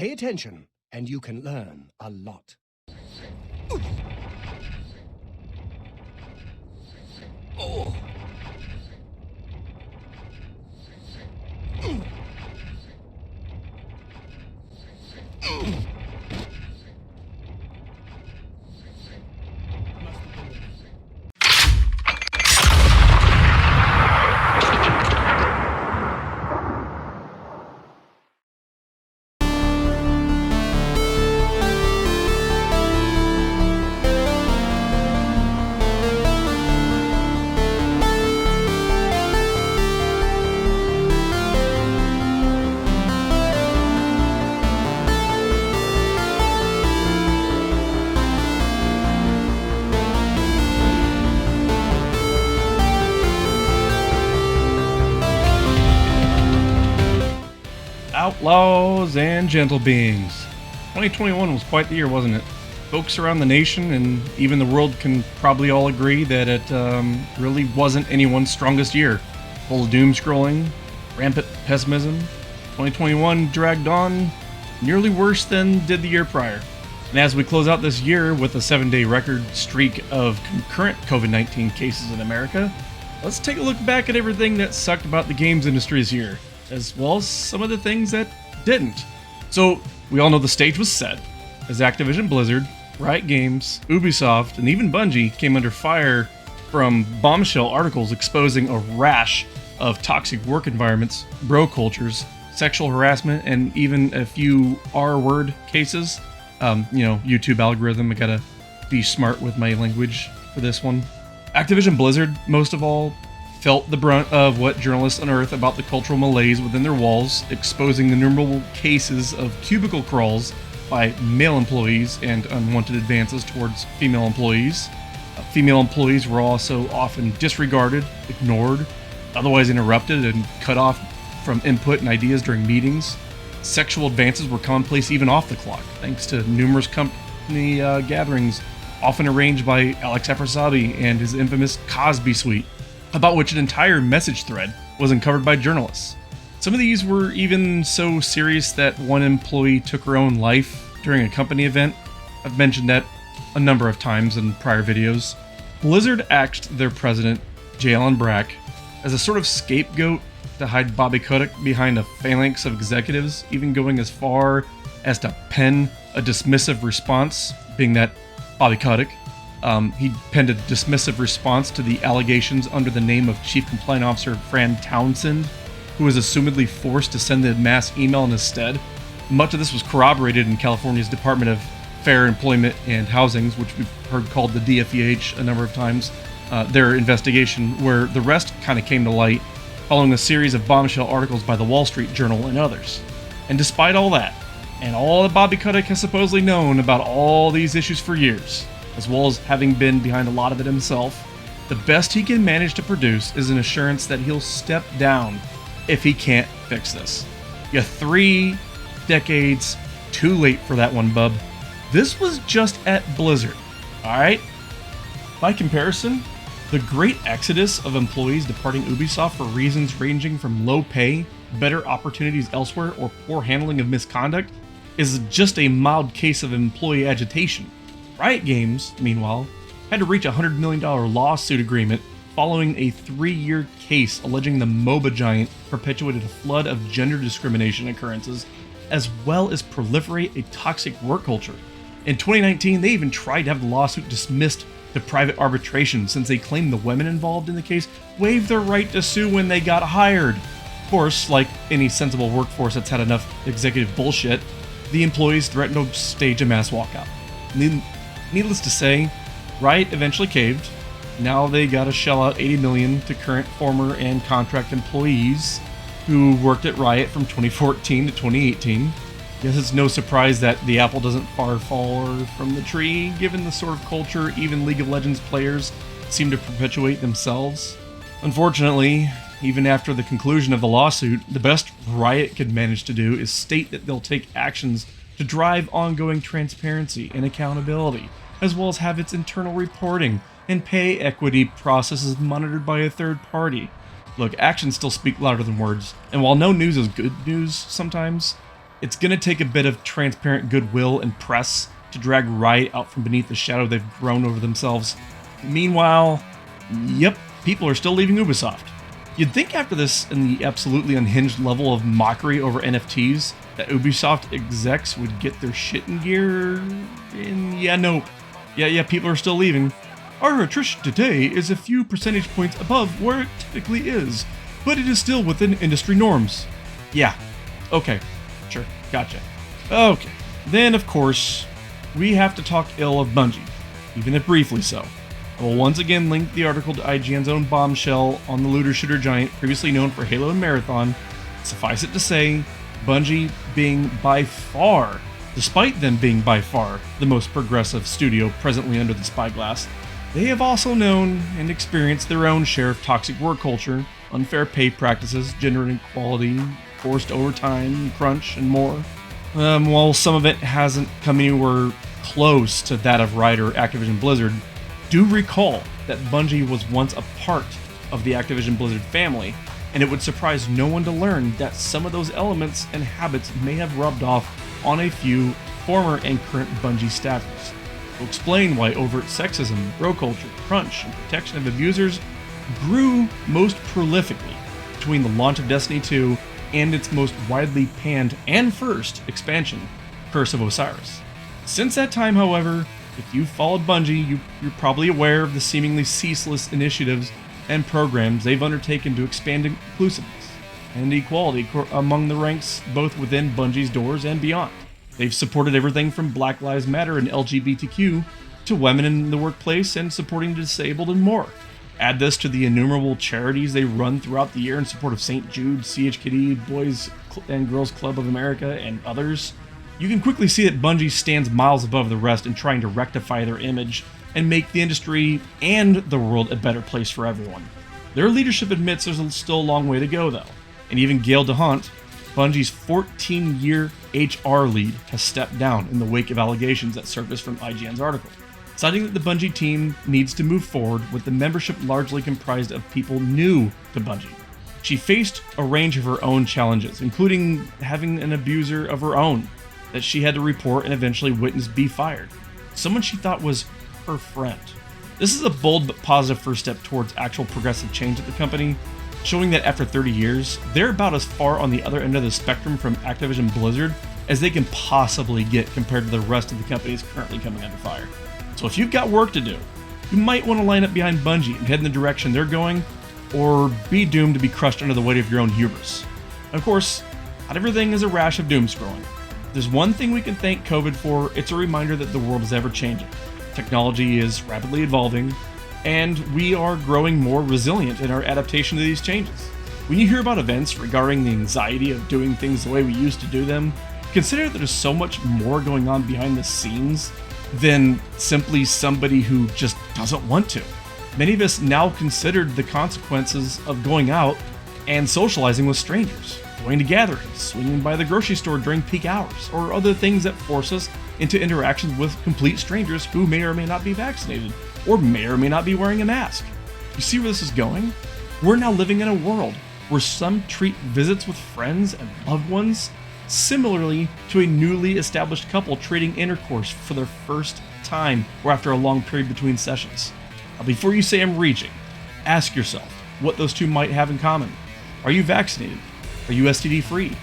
Pay attention, and you can learn a lot. Oh. Outlaws and gentle beings. 2021 was quite the year, wasn't it? Folks around the nation and even the world can probably all agree that it really wasn't anyone's strongest year. Full of doom scrolling, rampant pessimism. 2021 dragged on nearly worse than did the year prior. And as we close out this year with a 7-day record streak of concurrent COVID-19 cases in America, let's take a look back at everything that sucked about the games industry this year, as well as some of the things that didn't. So, we all know the stage was set, as Activision-Blizzard, Riot Games, Ubisoft, and even Bungie came under fire from bombshell articles exposing a rash of toxic work environments, bro cultures, sexual harassment, and even a few R-word cases. YouTube algorithm, I gotta be smart with my language for this one. Activision-Blizzard, most of all, felt the brunt of what journalists unearth about the cultural malaise within their walls, exposing the innumerable cases of cubicle crawls by male employees and unwanted advances towards female employees. Female employees were also often disregarded, ignored, otherwise interrupted, and cut off from input and ideas during meetings. Sexual advances were commonplace even off the clock, thanks to numerous company gatherings, often arranged by Alex Aprasabi and his infamous Cosby Suite, about which an entire message thread was uncovered by journalists. Some of these were even so serious that one employee took her own life during a company event. I've mentioned that a number of times in prior videos. Blizzard axed their president, J. Allen Brack, as a sort of scapegoat to hide Bobby Kotick behind a phalanx of executives, even going as far as to pen a dismissive response, being that Bobby Kotick. He penned a dismissive response to the allegations under the name of Chief Compliance Officer Fran Townsend, who was assumedly forced to send the mass email in his stead. Much of this was corroborated in California's Department of Fair Employment and Housing, which we've heard called the DFEH a number of times, their investigation, where the rest kind of came to light following a series of bombshell articles by the Wall Street Journal and others. And despite all that, and all that Bobby Kotick has supposedly known about all these issues for years, as well as having been behind a lot of it himself, the best he can manage to produce is an assurance that he'll step down if he can't fix this. You're 3 decades too late for that one, bub. This was just at Blizzard, alright? By comparison, the great exodus of employees departing Ubisoft for reasons ranging from low pay, better opportunities elsewhere, or poor handling of misconduct is just a mild case of employee agitation. Riot Games, meanwhile, had to reach a $100 million lawsuit agreement following a 3-year case alleging the MOBA giant perpetuated a flood of gender discrimination occurrences, as well as proliferate a toxic work culture. In 2019, they even tried to have the lawsuit dismissed to private arbitration since they claimed the women involved in the case waived their right to sue when they got hired. Of course, like any sensible workforce that's had enough executive bullshit, the employees threatened to stage a mass walkout. Needless to say, Riot eventually caved. Now they gotta shell out $80 million to current, former, and contract employees who worked at Riot from 2014 to 2018. Guess it's no surprise that the apple doesn't far fall from the tree, given the sort of culture even League of Legends players seem to perpetuate themselves. Unfortunately, even after the conclusion of the lawsuit, the best Riot could manage to do is state that they'll take actions to drive ongoing transparency and accountability, as well as have its internal reporting and pay equity processes monitored by a third party. Look, actions still speak louder than words, and while no news is good news sometimes, It's going to take a bit of transparent goodwill and press to drag Riot out from beneath the shadow they've grown over themselves. Meanwhile, yep, people are still leaving Ubisoft. You'd think after this and the absolutely unhinged level of mockery over NFTs that Ubisoft execs would get their shit in gear, and nope. Yeah, people are still leaving. Our attrition today is a few percentage points above where it typically is, but it is still within industry norms. Yeah, okay, sure, gotcha. Okay, then of course, we have to talk ill of Bungie, even if briefly so. I will once again link the article to IGN's own bombshell on the looter shooter giant previously known for Halo and Marathon. Suffice it to say, Bungie being by far, despite them being by far, the most progressive studio presently under the spyglass, they have also known and experienced their own share of toxic work culture, unfair pay practices, gender inequality, forced overtime, crunch, and more. While some of it hasn't come anywhere close to that of Riot or Activision-Blizzard, do recall that Bungie was once a part of the Activision-Blizzard family, and it would surprise no one to learn that some of those elements and habits may have rubbed off on a few former and current Bungie staffers. To explain why overt sexism, bro culture, crunch, and protection of abusers grew most prolifically between the launch of Destiny 2 and its most widely panned and first expansion, Curse of Osiris. Since that time, however, if you've followed Bungie, you're probably aware of the seemingly ceaseless initiatives and programs they've undertaken to expand inclusiveness and equality among the ranks both within Bungie's doors and beyond. They've supported everything from Black Lives Matter and LGBTQ to women in the workplace and supporting the disabled and more. Add this to the innumerable charities they run throughout the year in support of St. Jude, CHKD, Boys and Girls Club of America, and others. You can quickly see that Bungie stands miles above the rest in trying to rectify their image and make the industry and the world a better place for everyone. Their leadership admits there's still a long way to go, though, and even Gail DeHunt, Bungie's 14-year HR lead, has stepped down in the wake of allegations that surfaced from IGN's article, citing that the Bungie team needs to move forward with the membership largely comprised of people new to Bungie. She faced a range of her own challenges, including having an abuser of her own that she had to report and eventually witness be fired. Someone she thought was her friend. This is a bold but positive first step towards actual progressive change at the company, showing that after 30 years, they're about as far on the other end of the spectrum from Activision-Blizzard as they can possibly get compared to the rest of the companies currently coming under fire. So if you've got work to do, you might want to line up behind Bungie and head in the direction they're going, or be doomed to be crushed under the weight of your own hubris. Of course, not everything is a rash of doom scrolling. If there's one thing we can thank COVID for, it's a reminder that the world is ever changing. Technology is rapidly evolving, and we are growing more resilient in our adaptation to these changes. When you hear about events regarding the anxiety of doing things the way we used to do them, consider that there's so much more going on behind the scenes than simply somebody who just doesn't want to. Many of us now considered the consequences of going out and socializing with strangers, going to gatherings, swinging by the grocery store during peak hours, or other things that force us into interactions with complete strangers who may or may not be vaccinated, or may or may not be wearing a mask. You see where this is going? We're now living in a world where some treat visits with friends and loved ones similarly to a newly established couple treating intercourse for their first time or after a long period between sessions. Now, before you say I'm reaching, ask yourself what those two might have in common. Are you vaccinated? Are you STD free?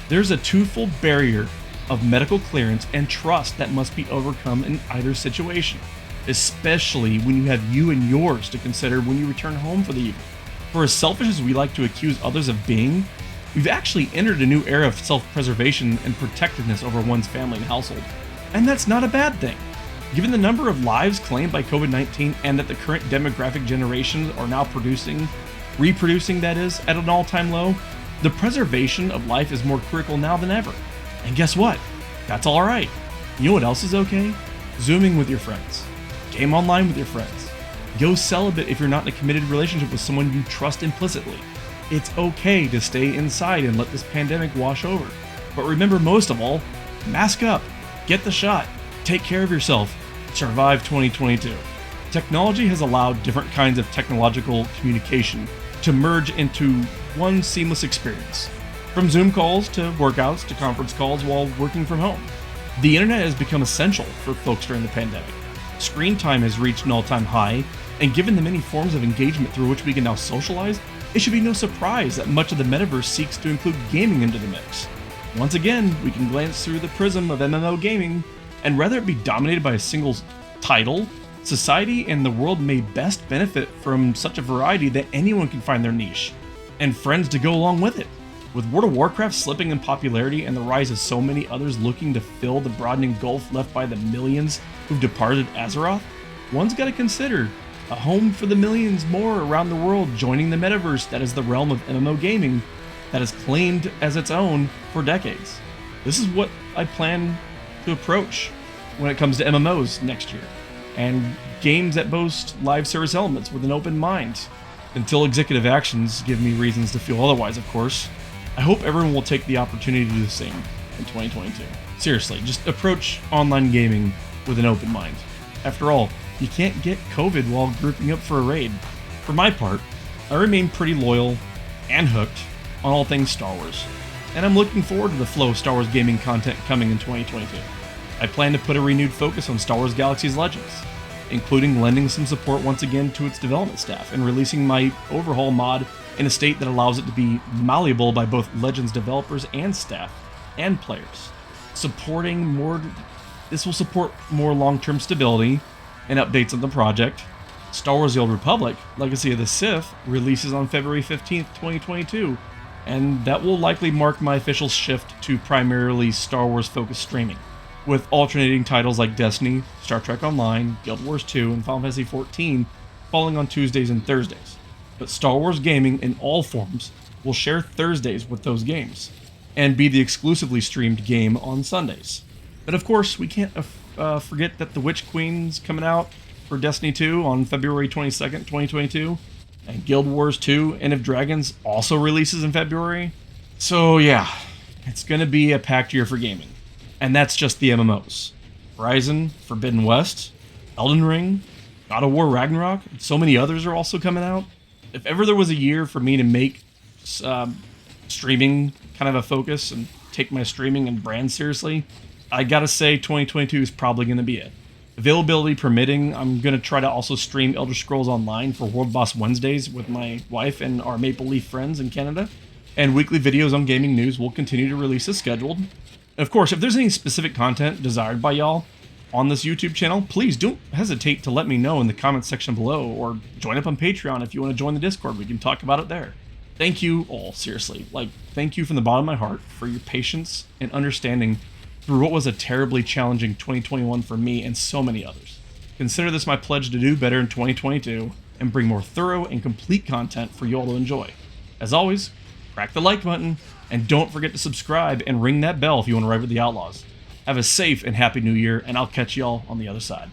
There's a twofold barrier of medical clearance and trust that must be overcome in either situation, especially when you have you and yours to consider when you return home for the evening. For as selfish as we like to accuse others of being, we've actually entered a new era of self-preservation and protectiveness over one's family and household. And that's not a bad thing. Given the number of lives claimed by COVID-19 and that the current demographic generations are now reproducing that is, at an all-time low, the preservation of life is more critical now than ever. And guess what? That's all right. You know what else is okay? Zooming with your friends. Game online with your friends. Go celibate if you're not in a committed relationship with someone you trust implicitly. It's okay to stay inside and let this pandemic wash over. But remember, most of all, mask up, get the shot, take care of yourself, survive 2022. Technology has allowed different kinds of technological communication to merge into one seamless experience. from Zoom calls to workouts to conference calls while working from home. The internet has become essential for folks during the pandemic. Screen time has reached an all-time high, and given the many forms of engagement through which we can now socialize, it should be no surprise that much of the metaverse seeks to include gaming into the mix. Once again, we can glance through the prism of MMO gaming, and rather it be dominated by a single title, society and the world may best benefit from such a variety that anyone can find their niche, and friends to go along with it. With World of Warcraft slipping in popularity and the rise of so many others looking to fill the broadening gulf left by the millions who've departed Azeroth, one's got to consider a home for the millions more around the world joining the metaverse that is the realm of MMO gaming that is claimed as its own for decades. This is what I plan to approach when it comes to MMOs next year, and games that boast live service elements with an open mind, until executive actions give me reasons to feel otherwise, of course. I hope everyone will take the opportunity to do the same in 2022. Seriously, just approach online gaming with an open mind. After all, you can't get COVID while grouping up for a raid. For my part, I remain pretty loyal and hooked on all things Star Wars, and I'm looking forward to the flow of Star Wars gaming content coming in 2022. I plan to put a renewed focus on Star Wars Galaxy's Legends, including lending some support once again to its development staff and releasing my overhaul mod in a state that allows it to be malleable by both Legends developers and staff and players. This will support more long-term stability and updates on the project. Star Wars The Old Republic, Legacy of the Sith, releases on February 15th, 2022, and that will likely mark my official shift to primarily Star Wars-focused streaming, with alternating titles like Destiny, Star Trek Online, Guild Wars 2, and Final Fantasy XIV falling on Tuesdays and Thursdays. But Star Wars gaming in all forms will share Thursdays with those games, and be the exclusively streamed game on Sundays. But of course, we can't forget that The Witch Queen's coming out for Destiny 2 on February 22nd, 2022, and Guild Wars 2 End of Dragons also releases in February. So yeah, it's going to be a packed year for gaming. And that's just the MMOs. Horizon, Forbidden West, Elden Ring, God of War Ragnarok, and so many others are also coming out. If ever there was a year for me to make streaming kind of a focus and take my streaming and brand seriously, I gotta say 2022 is probably going to be it. Availability permitting, I'm going to try to also stream Elder Scrolls Online for World Boss Wednesdays with my wife and our Maple Leaf friends in Canada. And weekly videos on gaming news will continue to release as scheduled. And of course, if there's any specific content desired by y'all on this YouTube channel, please don't hesitate to let me know in the comments section below, or join up on Patreon if you want to join the Discord. We can talk about it there. Thank you all, seriously. Thank you from the bottom of my heart for your patience and understanding through what was a terribly challenging 2021 for me and so many others. Consider this my pledge to do better in 2022 and bring more thorough and complete content for you all to enjoy. As always, crack the like button, and don't forget to subscribe and ring that bell if you want to ride with the Outlaws. Have a safe and happy new year, and I'll catch y'all on the other side.